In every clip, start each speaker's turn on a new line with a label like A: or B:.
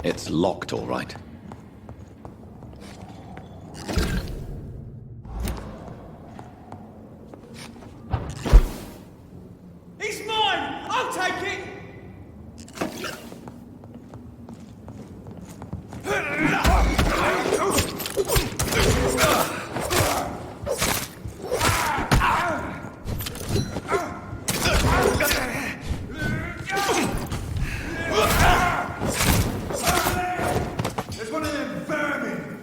A: It's locked, all right.
B: He's mine! I'll take it! There's one of them vermin!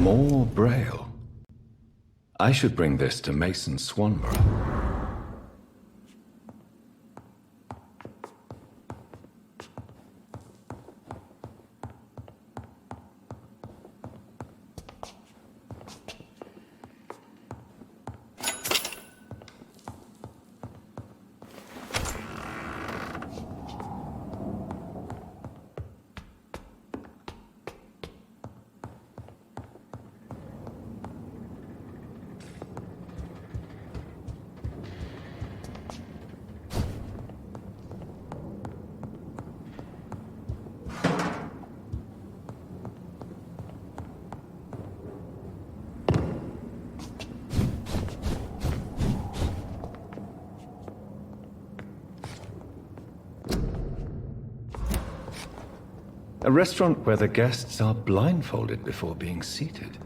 A: More Braille. I should bring this to Mason Swanborough. A restaurant where the guests are blindfolded before being seated.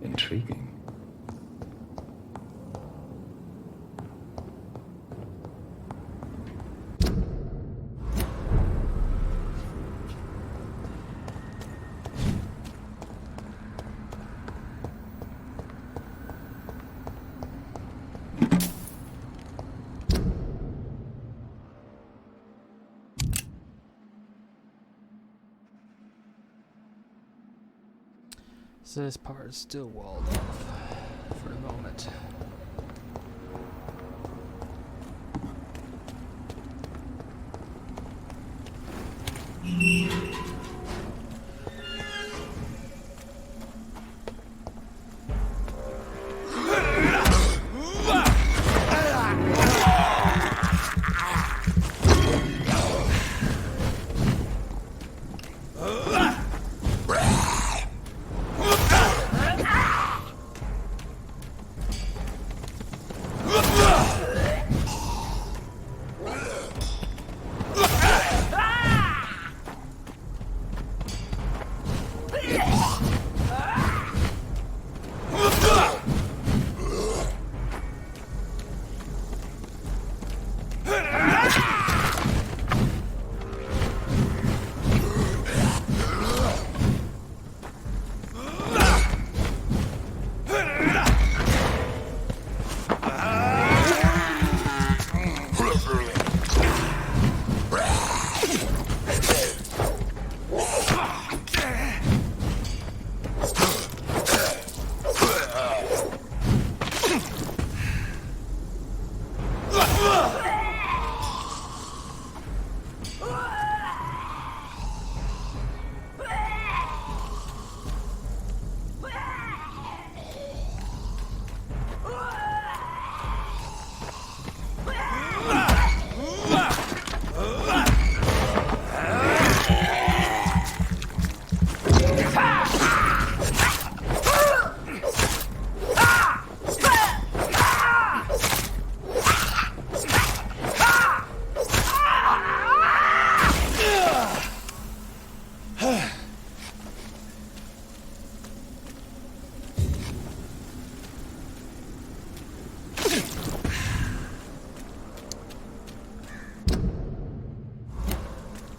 A: Intriguing.
C: So this part is still walled off for the moment.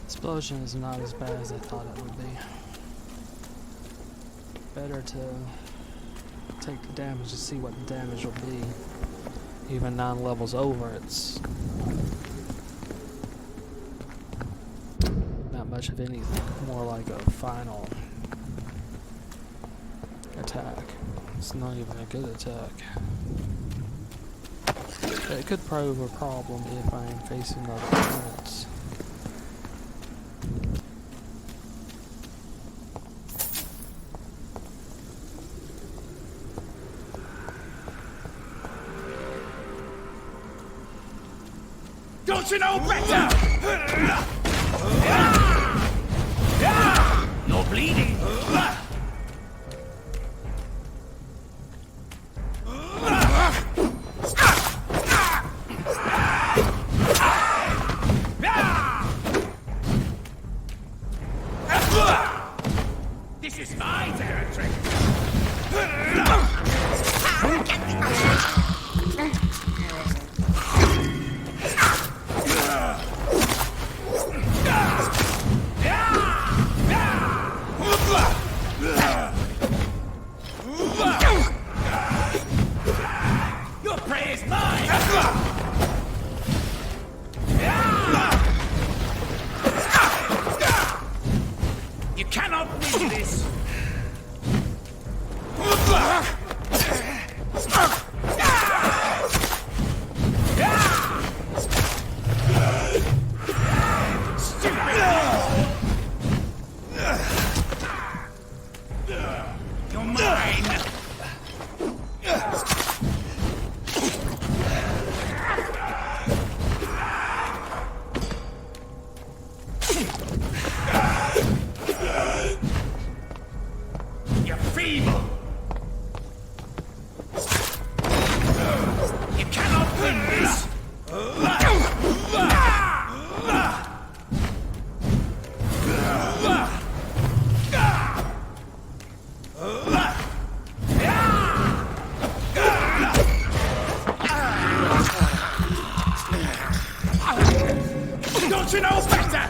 C: Explosion is not as bad as I thought it would be. Better to take the damage to see what the damage will be. Even 9 levels over, it's not much of anything. More like a final attack. It's not even a good attack. It could prove a problem if I am facing other opponents.
B: Don't you know better? You're bleeding. This is my territory. Your prey is mine! You cannot win this! You're mine! You're feeble! You cannot win this! Don't you know better?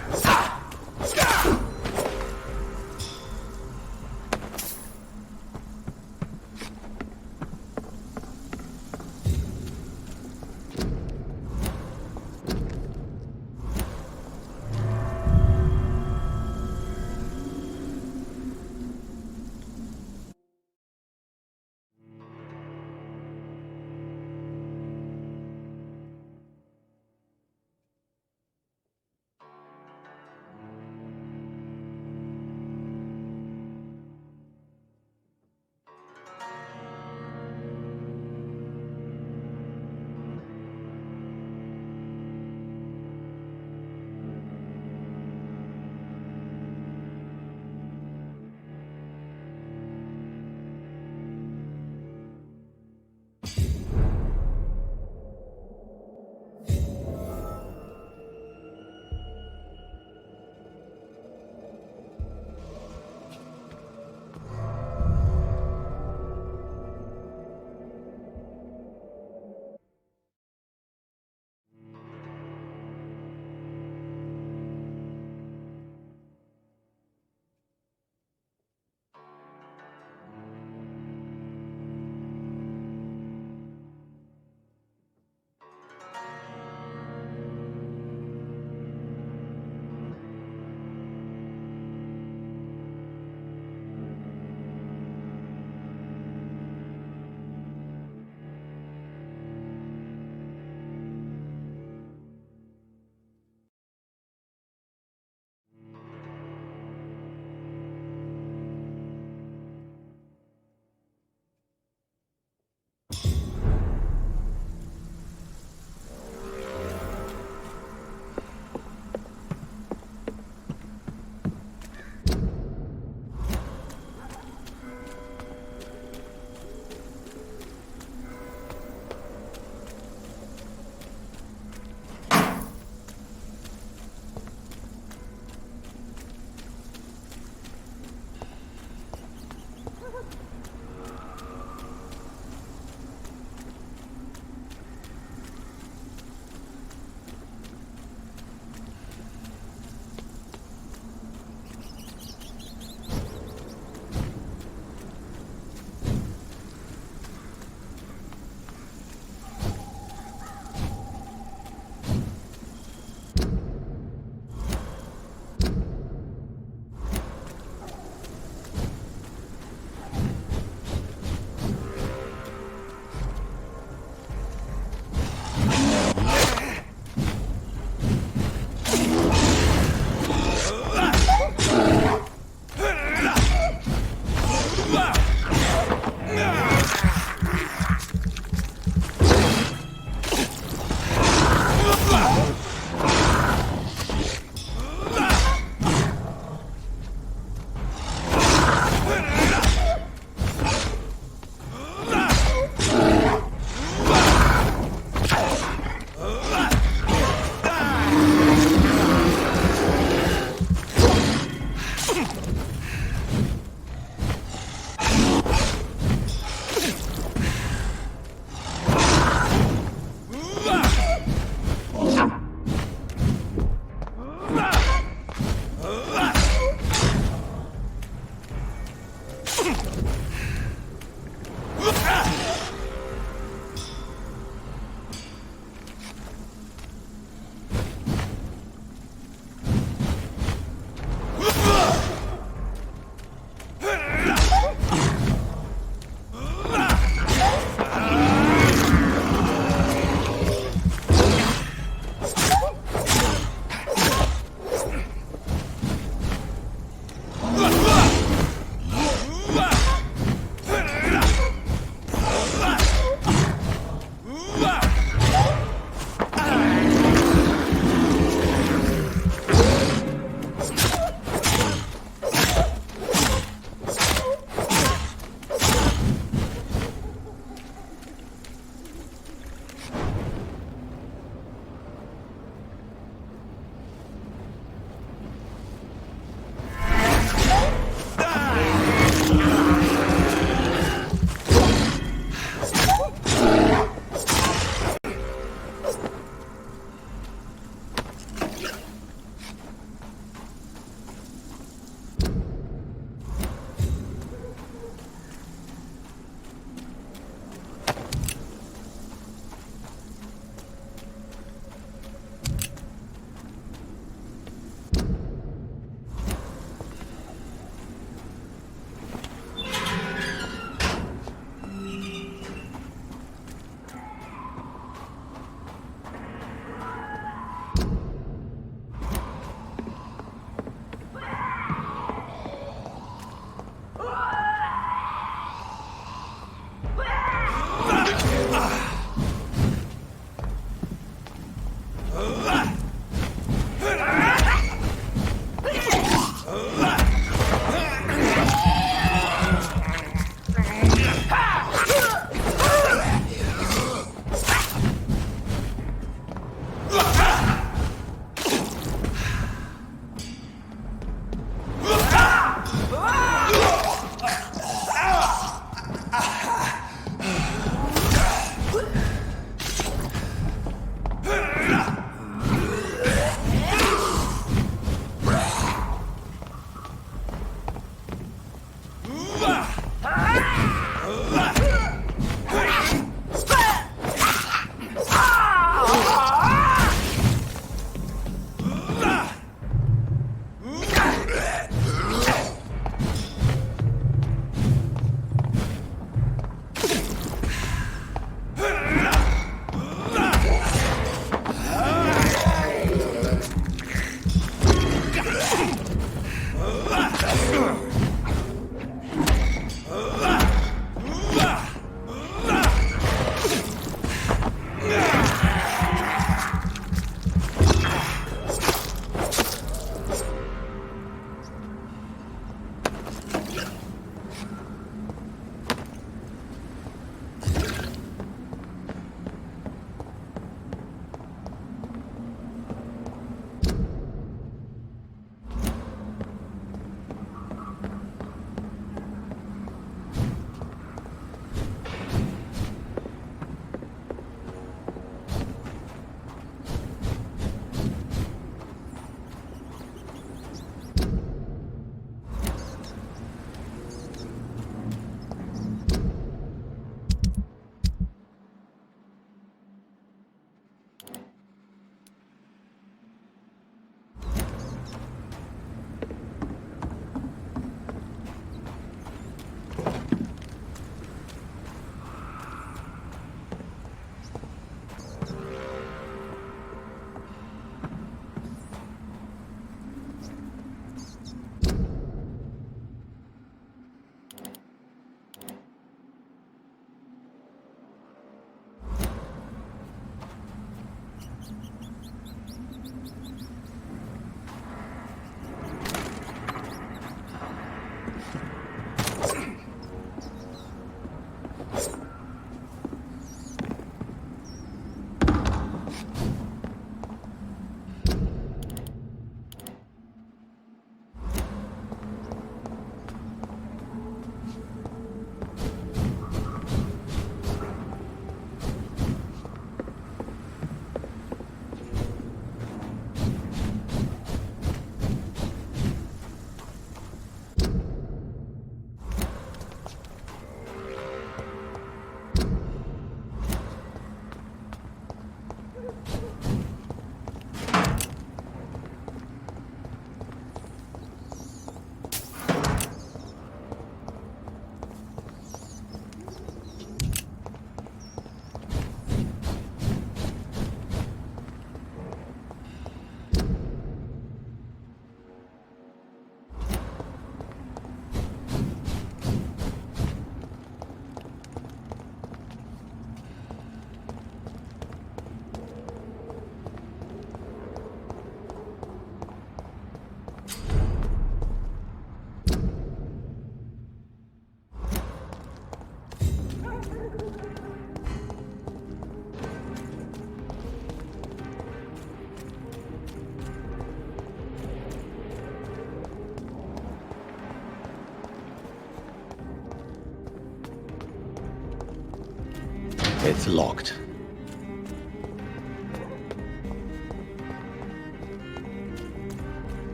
D: It's locked.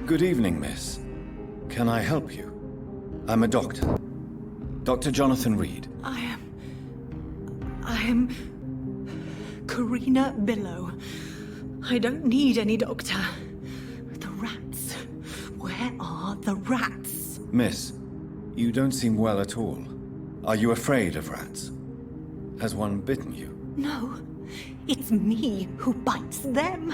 A: Good evening, miss. Can I help you? I'm a doctor. Dr. Jonathan Reed.
E: I am Karina Billow. I don't need any doctor. The rats. Where are the rats?
A: Miss, you don't seem well at all. Are you afraid of rats? Has one bitten you?
E: No, it's me who bites them.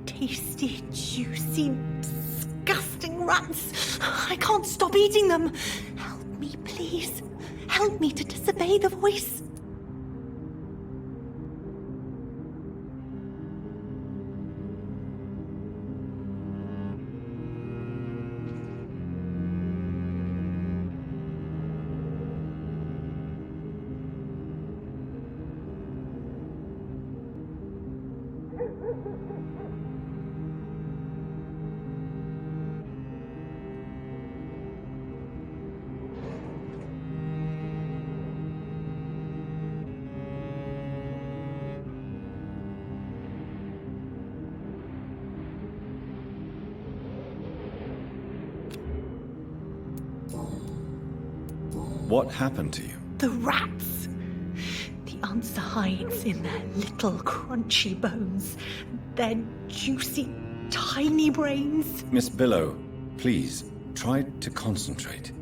E: Tasty, juicy, disgusting rats. I can't stop eating them. Help me, please. Help me to disobey the voice.
A: What happened to you?
E: The rats. The answer hides in their little crunchy bones, their juicy, tiny brains.
A: Miss Billow, please, try to concentrate.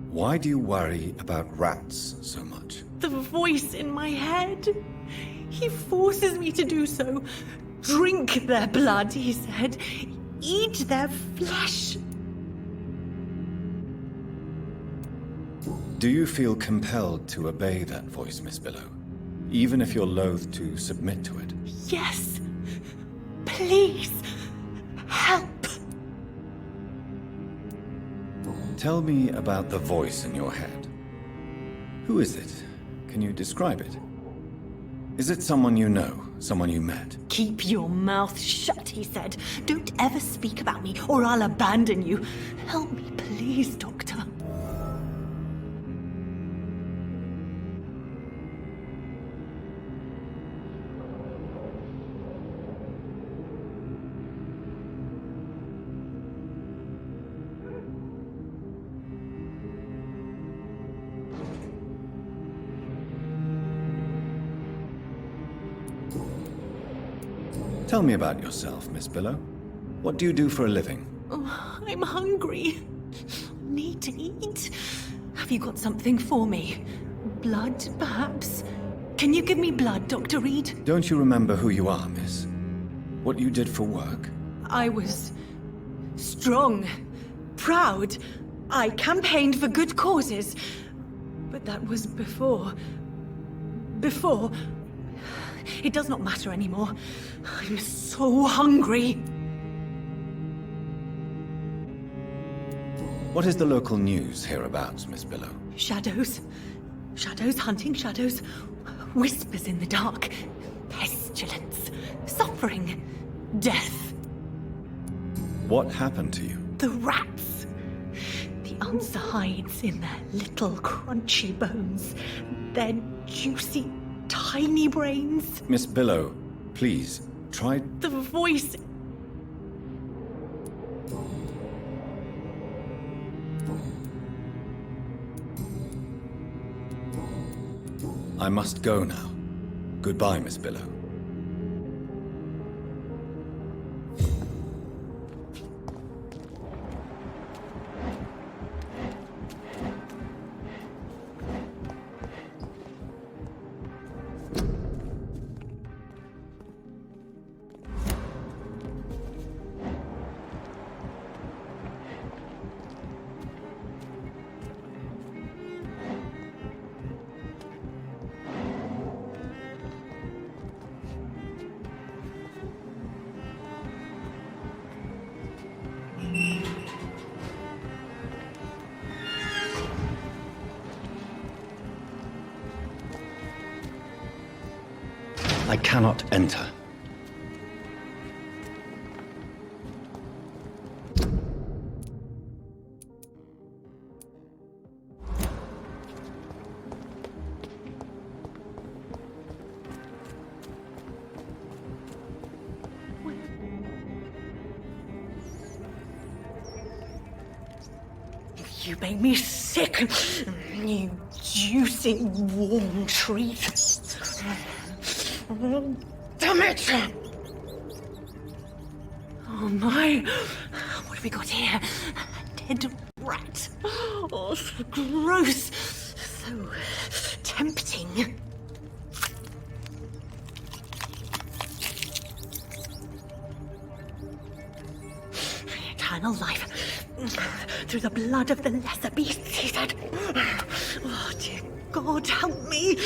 A: Why do you worry about rats so much?
E: The voice in my head. He forces me to do so. Drink their blood, he said. Eat their flesh.
A: Do you feel compelled to obey that voice, Miss Billow? Even if you're loath to submit to it?
E: Yes. Please. Help.
A: Tell me about the voice in your head. Who is it? Can you describe it? Is it someone you know? Someone you met?
E: Keep your mouth shut, he said. Don't ever speak about me, or I'll abandon you. Help me, please, Doctor.
A: Tell me about yourself, Miss Billow. What do you do for a living?
E: Oh, I'm hungry. Need to eat. Have you got something for me? Blood, perhaps? Can you give me blood, Dr. Reed?
A: Don't you remember who you are, miss? What you did for work?
E: I was strong, proud. I campaigned for good causes. But that was before. Before. It does not matter anymore. I'm so hungry.
A: What is the local news hereabouts, Miss Billow?
E: Shadows. Shadows hunting shadows. Whispers in the dark. Pestilence. Suffering. Death.
A: What happened to you?
E: The rats. The answer hides in their little crunchy bones. Their juicy, tiny brains.
A: Miss Billow, please, try...
E: The voice...
A: I must go now. Goodbye, Miss Billow. I cannot enter.
E: You make me sick, you juicy warm treat. Damn it! Oh my! What have we got here? A dead rat. Oh, so gross. So tempting. Eternal life. Through the blood of the lesser beasts, he said. Oh, dear God, help me.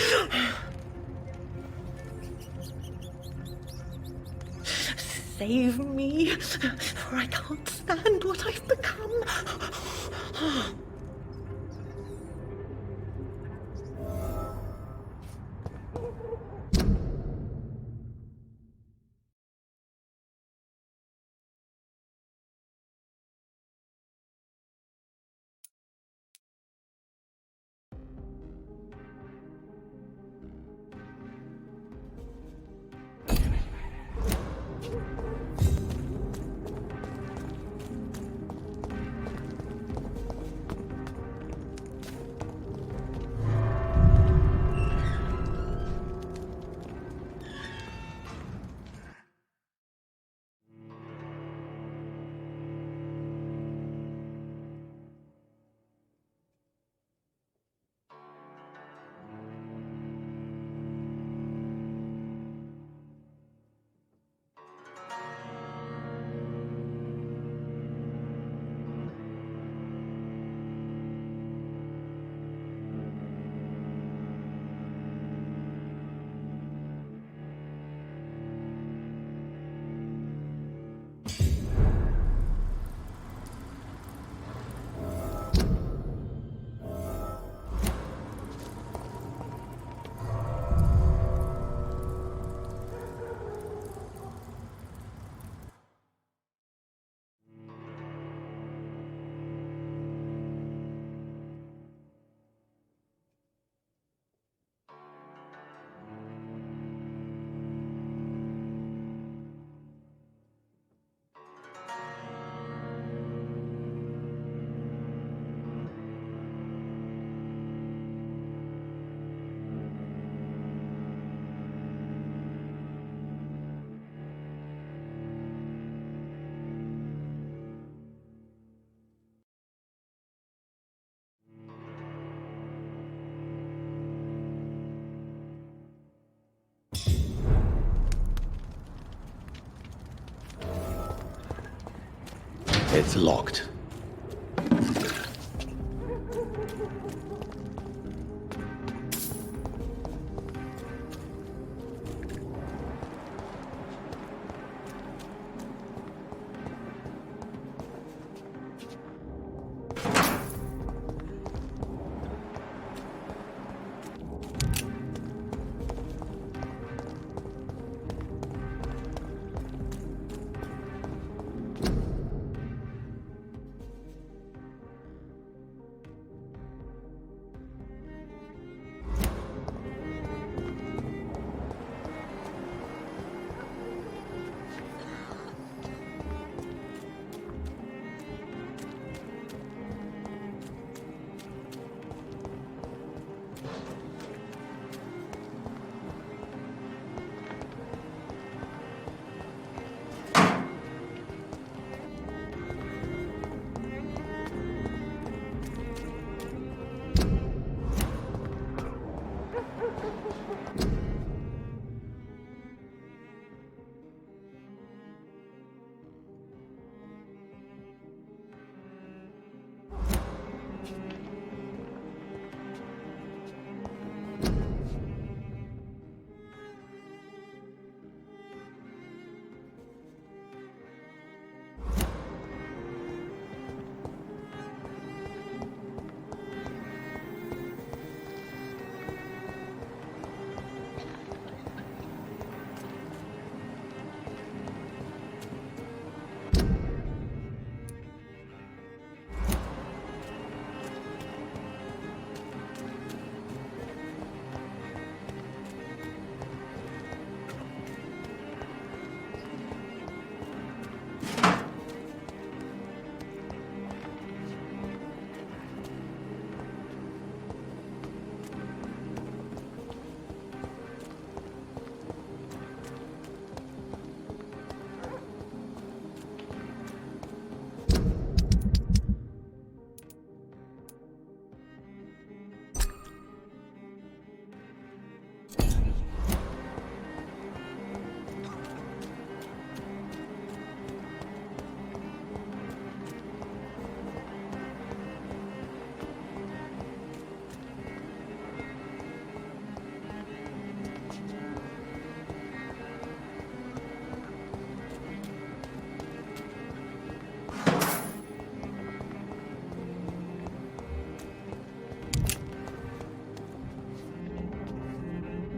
E: Save me, for I can't stand what I've become.
A: It's locked.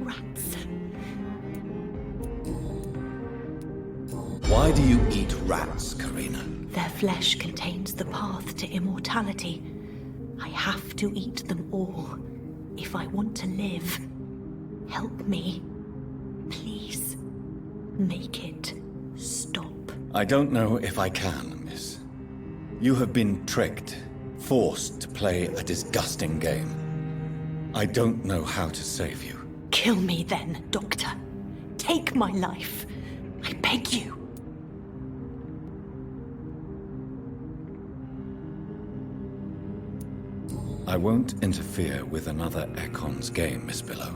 E: Rats.
A: Why do you eat rats, Karina?
E: Their flesh contains the path to immortality. I have to eat them all if I want to live. Help me. Please. Make it stop.
A: I don't know if I can, miss. You have been tricked, forced to play a disgusting game. I don't know how to save you.
E: Kill me then, Doctor. Take my life. I beg you.
A: I won't interfere with another Ekon's game, Miss Billow.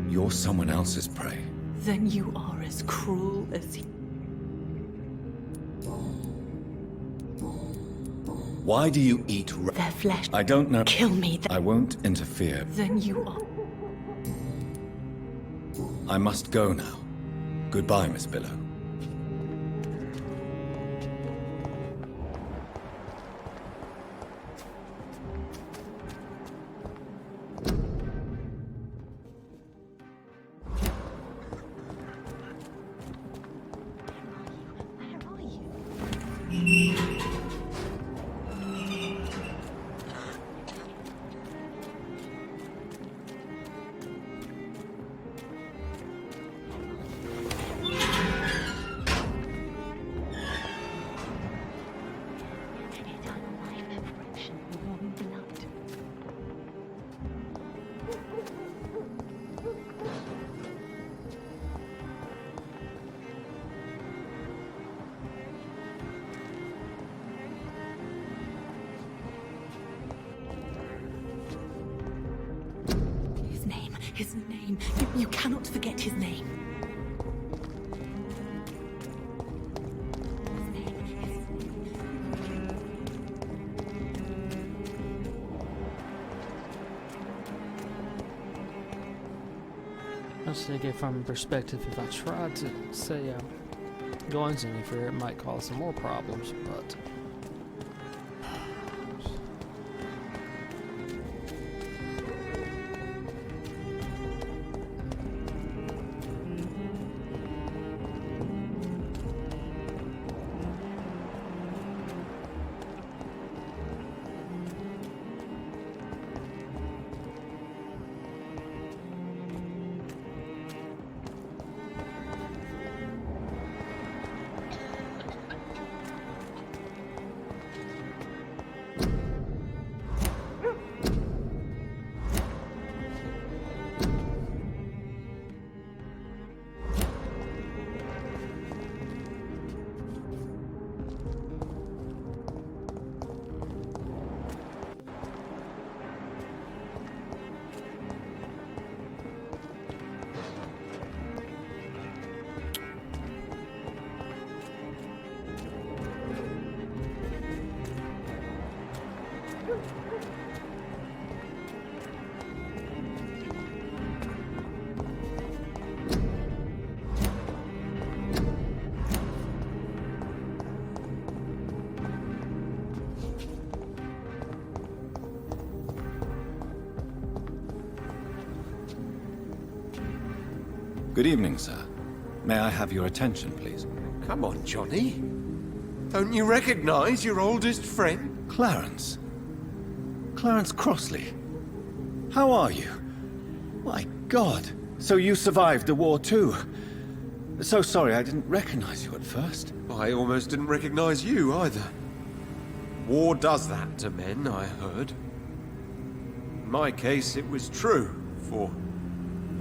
A: You're someone else's prey.
E: Then you are as cruel as he.
A: Why do you eat
E: Their flesh.
A: I don't know.
E: Kill me then.
A: I won't interfere.
E: Then you are.
A: I must go now. Goodbye, Miss Billow.
E: Where are you? Eternal life, friction, warm blood. His name. You cannot forget his name. His name.
C: I was thinking from perspective, if I tried to say go into any fear, it might cause some more problems, but
A: Good evening, sir. May I have your attention, please?
D: Come on, Johnny. Don't you recognize your oldest friend?
A: Clarence. Clarence Crossley. How are you? My God. So you survived the war too. So sorry I didn't recognize you at first.
D: I almost didn't recognize you either. War does that to men, I heard. In my case, it was true, for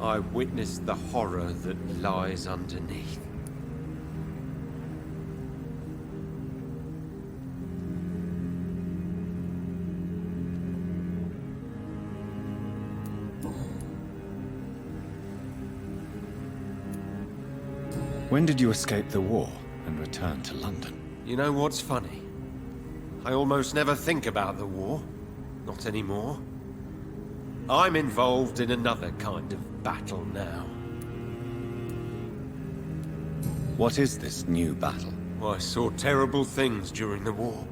D: I witnessed the horror that lies underneath.
A: When did you escape the war and return to London?
D: You know what's funny? I almost never think about the war. Not anymore. I'm involved in another kind of battle now.
A: What is this new battle?
D: I saw terrible things during the war.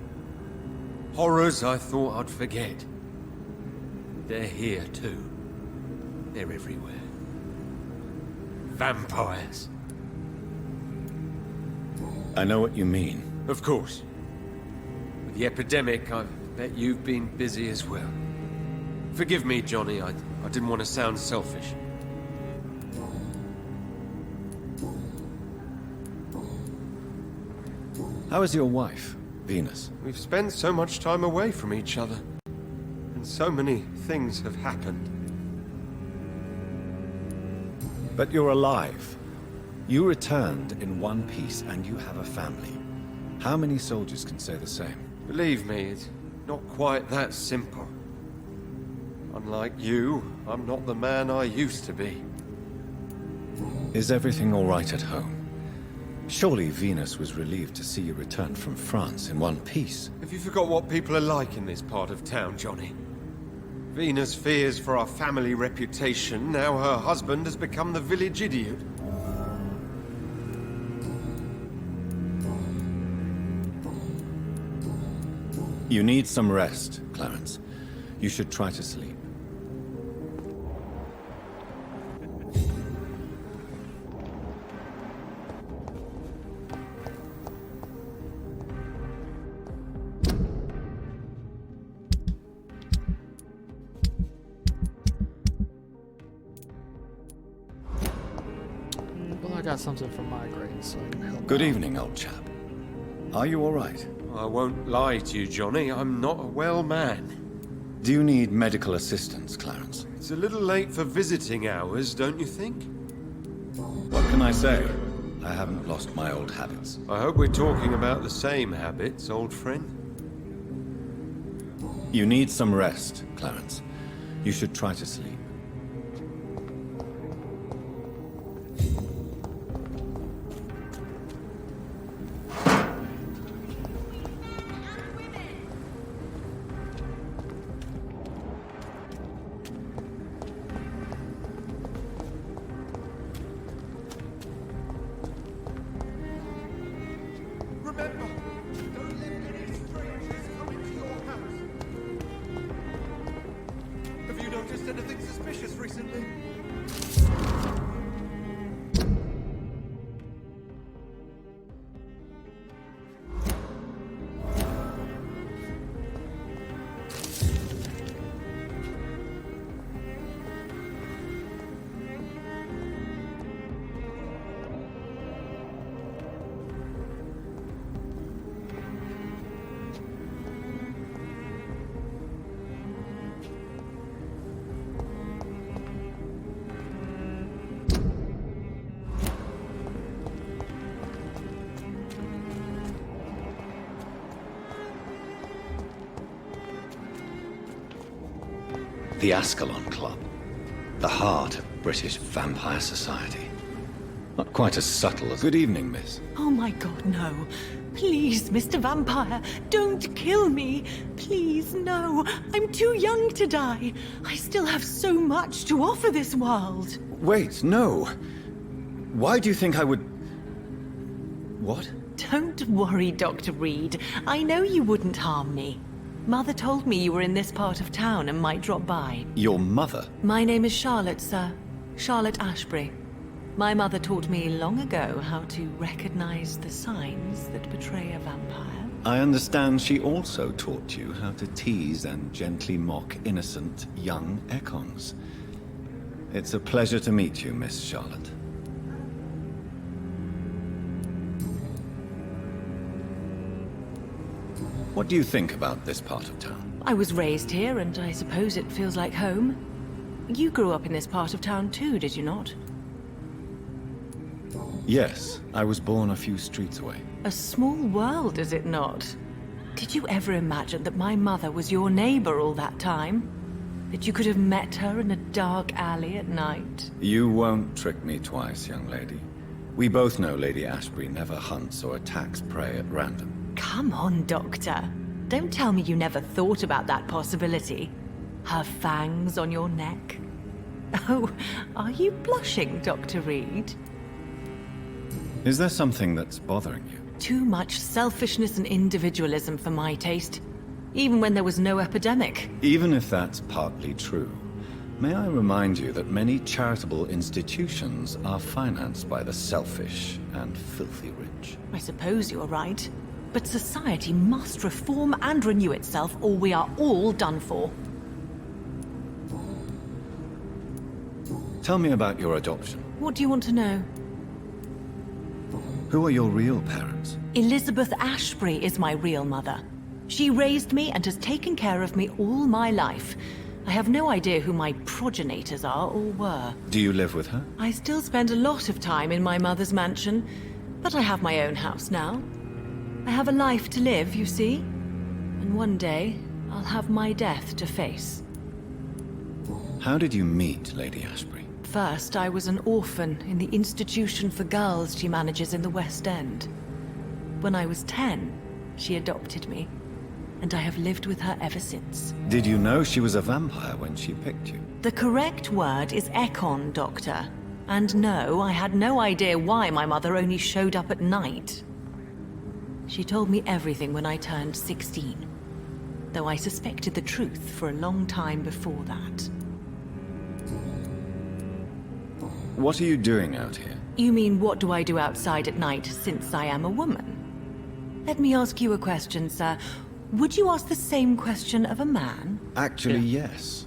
D: Horrors I thought I'd forget. They're here too. They're everywhere. Vampires.
A: I know what you mean.
D: Of course. With the epidemic, I bet you've been busy as well. Forgive me, Johnny, I didn't want to sound selfish.
A: How is your wife, Venus?
D: We've spent so much time away from each other. And so many things have happened.
A: But you're alive. You returned in one piece and you have a family. How many soldiers can say the same?
D: Believe me, it's not quite that simple. Unlike you, I'm not the man I used to be.
A: Is everything all right at home? Surely Venus was relieved to see you return from France in one piece.
D: Have you forgot what people are like in this part of town, Johnny? Venus fears for our family reputation. Now her husband has become the village idiot.
A: You need some rest, Clarence. You should try to sleep.
C: Well, I got something for migraines, so I can help
A: Good
C: out.
A: evening, old chap. Are you all right?
D: I won't lie to you, Johnny. I'm not a well man.
A: Do you need medical assistance, Clarence?
D: It's a little late for visiting hours, don't you think?
A: What can I say? I haven't lost my old habits.
D: I hope we're talking about the same habits, old friend.
A: You need some rest, Clarence. You should try to sleep.
B: Remember, don't let any strangers come into your house. Have you noticed anything suspicious recently?
A: The Ascalon Club. The heart of British vampire society. Not quite as subtle as... Good evening, miss.
E: Oh my god, no. Please, Mr. Vampire, don't kill me. Please, no. I'm too young to die. I still have so much to offer this world.
A: Wait, no. Why do you think I would... What?
E: Don't worry, Dr. Reed. I know you wouldn't harm me. Mother told me you were in this part of town and might drop by.
A: Your mother?
E: My name is Charlotte, sir. Charlotte Ashbury. My mother taught me long ago how to recognize the signs that betray a vampire.
A: I understand she also taught you how to tease and gently mock innocent young Ekons. It's a pleasure to meet you, Miss Charlotte. What do you think about this part of town?
E: I was raised here, and I suppose it feels like home. You grew up in this part of town too, did you not?
A: Yes, I was born a few streets away.
E: A small world, is it not? Did you ever imagine that my mother was your neighbor all that time? That you could have met her in a dark alley at night?
A: You won't trick me twice, young lady. We both know Lady Ashbury never hunts or attacks prey at random.
E: Come on, Doctor. Don't tell me you never thought about that possibility. Her fangs on your neck. Oh, are you blushing, Dr. Reed?
A: Is there something that's bothering you?
E: Too much selfishness and individualism for my taste. Even when there was no epidemic.
A: Even if that's partly true, may I remind you that many charitable institutions are financed by the selfish and filthy rich.
E: I suppose you're right. But society must reform and renew itself, or we are all done for.
A: Tell me about your adoption.
E: What do you want to know?
A: Who are your real parents?
E: Elizabeth Ashbury is my real mother. She raised me and has taken care of me all my life. I have no idea who my progenitors are or were.
A: Do you live with her?
E: I still spend a lot of time in my mother's mansion, but I have my own house now. I have a life to live, you see. And one day, I'll have my death to face.
A: How did you meet Lady Ashbury?
E: First, I was an orphan in the institution for girls she manages in the West End. When I was 10, she adopted me, and I have lived with her ever since.
A: Did you know she was a vampire when she picked you?
E: The correct word is Ekon, Doctor. And no, I had no idea why my mother only showed up at night. She told me everything when I turned 16, though I suspected the truth for a long time before that.
A: What are you doing out here?
E: You mean, what do I do outside at night since I am a woman? Let me ask you a question, sir. Would you ask the same question of a man?
A: Actually, yes.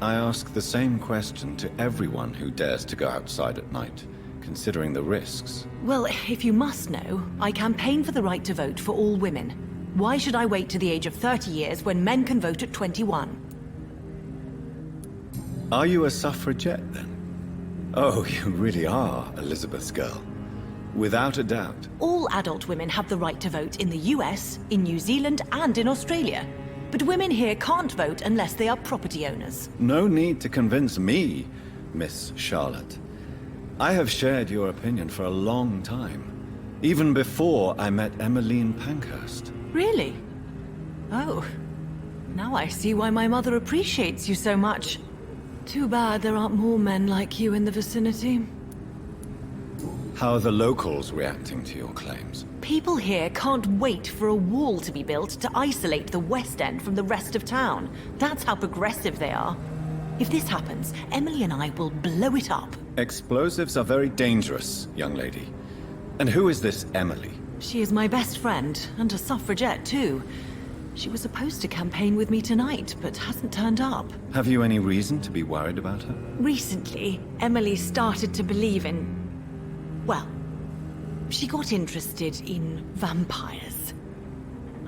A: I ask the same question to everyone who dares to go outside at night, considering the risks.
E: Well, if you must know, I campaign for the right to vote for all women. Why should I wait to the age of 30 years when men can vote at 21?
A: Are you a suffragette, then? Oh, you really are Elizabeth's girl. Without a doubt.
E: All adult women have the right to vote in the US, in New Zealand, and in Australia. But women here can't vote unless they are property owners.
A: No need to convince me, Miss Charlotte. I have shared your opinion for a long time. Even before I met Emmeline Pankhurst.
E: Really? Oh. Now I see why my mother appreciates you so much. Too bad there aren't more men like you in the vicinity.
A: How are the locals reacting to your claims?
E: People here can't wait for a wall to be built to isolate the West End from the rest of town. That's how progressive they are. If this happens, Emily and I will blow it up.
A: Explosives are very dangerous, young lady. And who is this Emily?
E: She is my best friend, and a suffragette too. She was supposed to campaign with me tonight, but hasn't turned up.
A: Have you any reason to be worried about her?
E: Recently, Emily started to believe in... well, she got interested in vampires.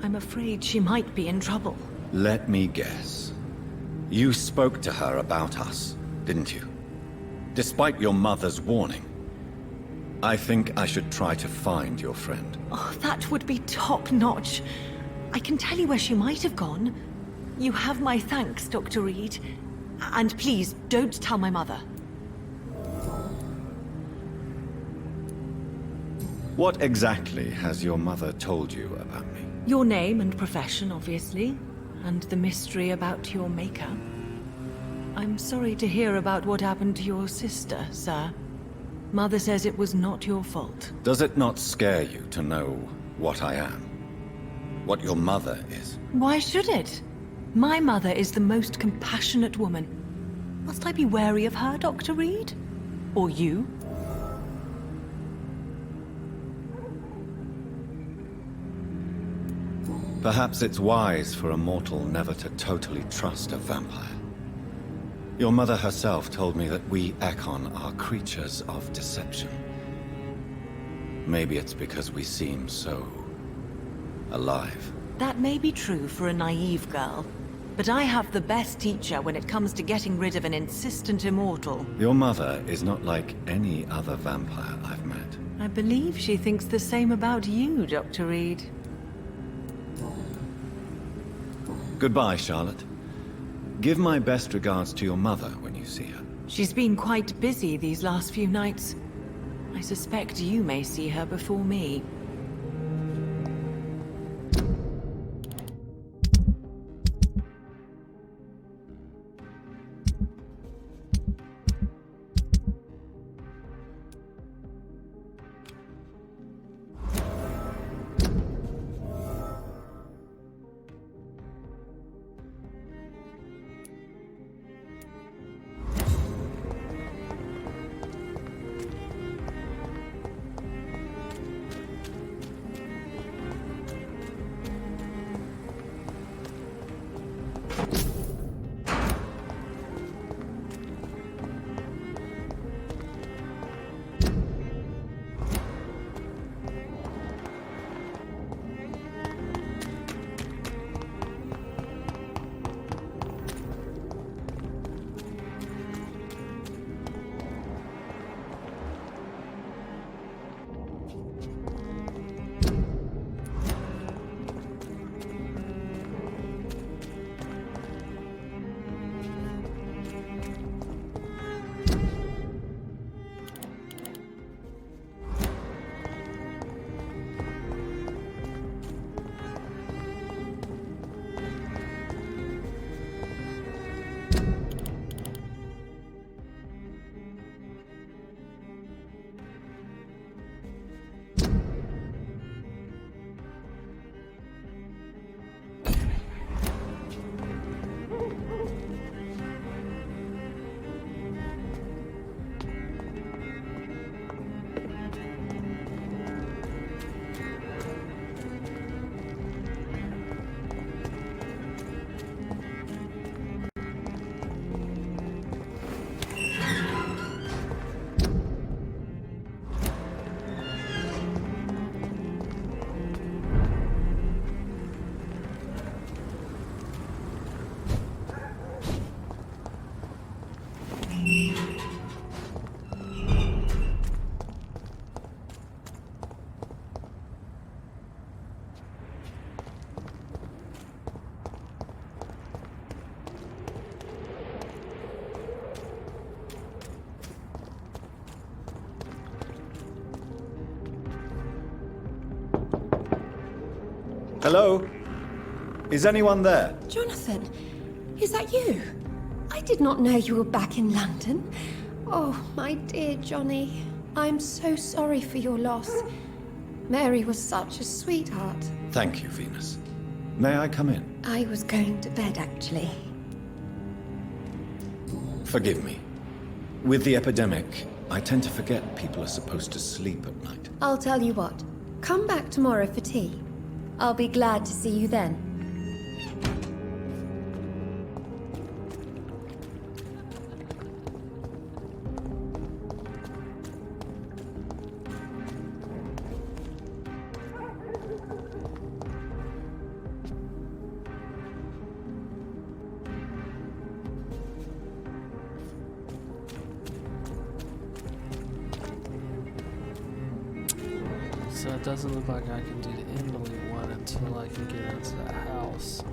E: I'm afraid she might be in trouble.
A: Let me guess. You spoke to her about us, didn't you? Despite your mother's warning. I think I should try to find your friend.
E: Oh, that would be top-notch. I can tell you where she might have gone. You have my thanks, Dr. Reed. And please, don't tell my mother.
A: What exactly has your mother told you about me?
E: Your name and profession, obviously. And the mystery about your maker. I'm sorry to hear about what happened to your sister, sir. Mother says it was not your fault.
A: Does it not scare you to know what I am? What your mother is?
E: Why should it? My mother is the most compassionate woman. Must I be wary of her, Dr. Reed? Or you?
A: Perhaps it's wise for a mortal never to totally trust a vampire. Your mother herself told me that we Ekon are creatures of deception. Maybe it's because we seem so... alive.
E: That may be true for a naive girl, but I have the best teacher when it comes to getting rid of an insistent immortal.
A: Your mother is not like any other vampire I've met.
E: I believe she thinks the same about you, Dr. Reed.
A: Goodbye, Charlotte. Give my best regards to your mother when you see her.
E: She's been quite busy these last few nights.
F: I suspect you may see her before me.
A: Hello? Is anyone there?
G: Jonathan, is that you? I did not know you were back in London. Oh, my dear Johnny. I'm so sorry for your loss. Mary was such a sweetheart.
A: Thank you, Venus. May I come in?
G: I was going to bed, actually.
A: Forgive me. With the epidemic, I tend to forget people are supposed to sleep at night.
G: I'll tell you what. Come back tomorrow for tea. I'll be glad to see you then.
C: So it doesn't look like I can do the Emily one until I can get into the house.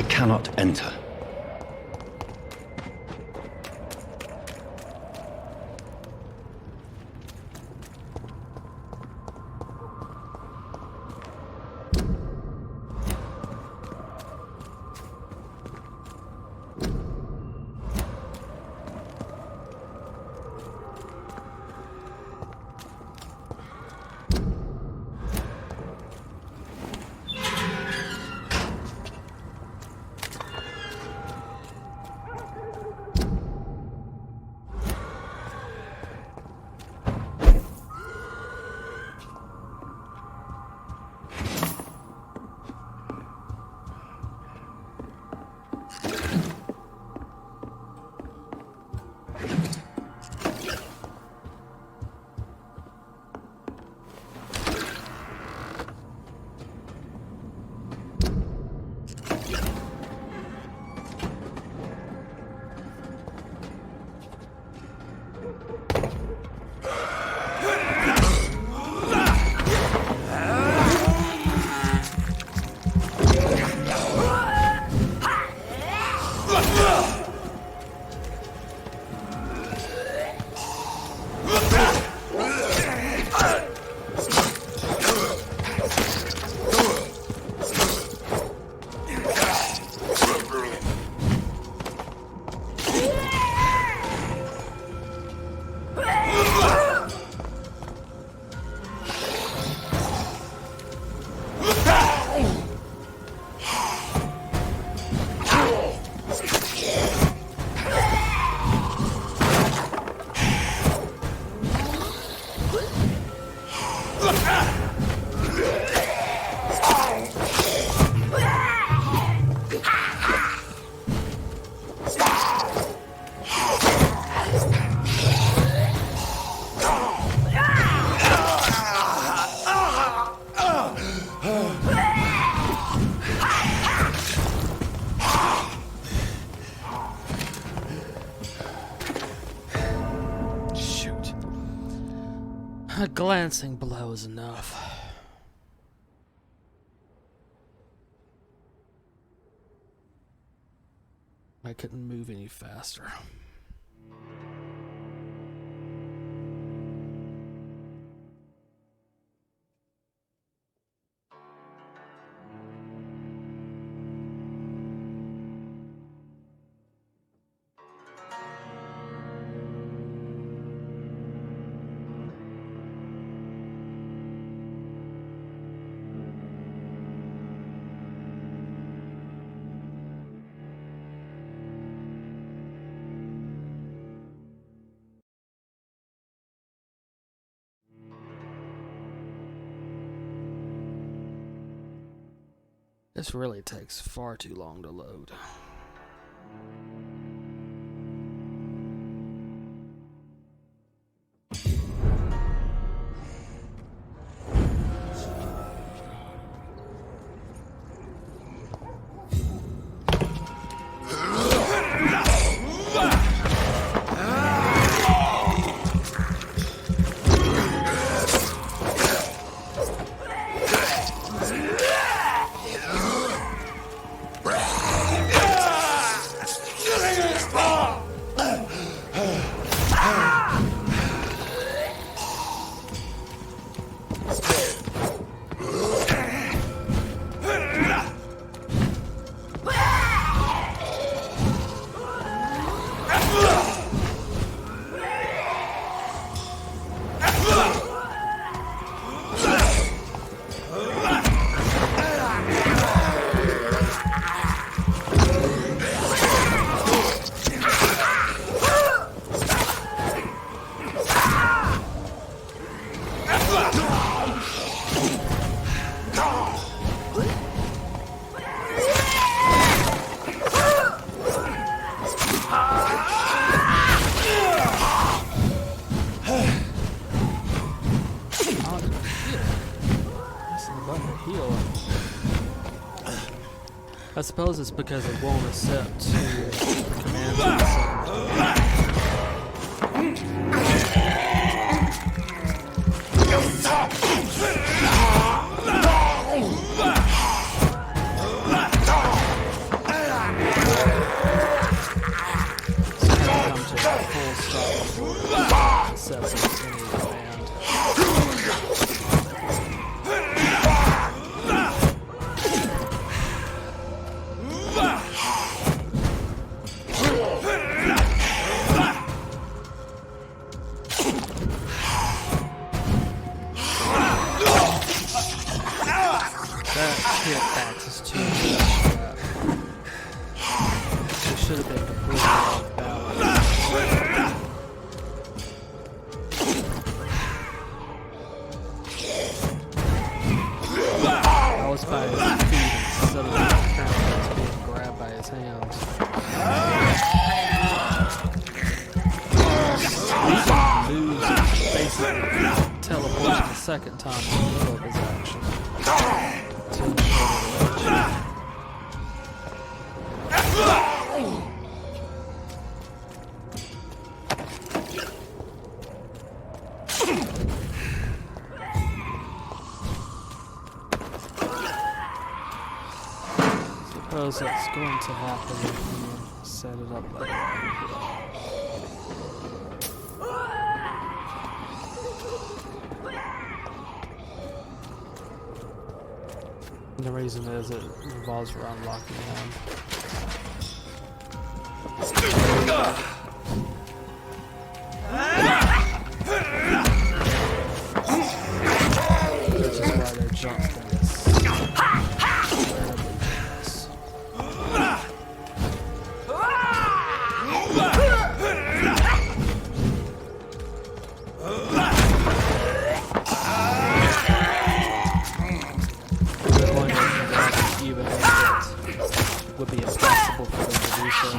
A: I cannot enter.
C: A glancing blow is enough. I couldn't move any faster. This really takes far too long to load. I suppose it's because it won't accept commands. That hit axes too. It should have been completely off balance. I was by his feet instead of apparently being grabbed by his hands. Lose basically teleports the second time in the middle of his action. To ensure suppose that's going to happen if you set it up like that. And the reason is it revolves around locking on. Which is why their jump thing is incredibly fast. Even if it would be impossible for them to do so.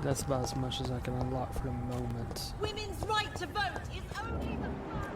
C: That's about as much as I can unlock for the moment.
H: Women's right to vote is only the first.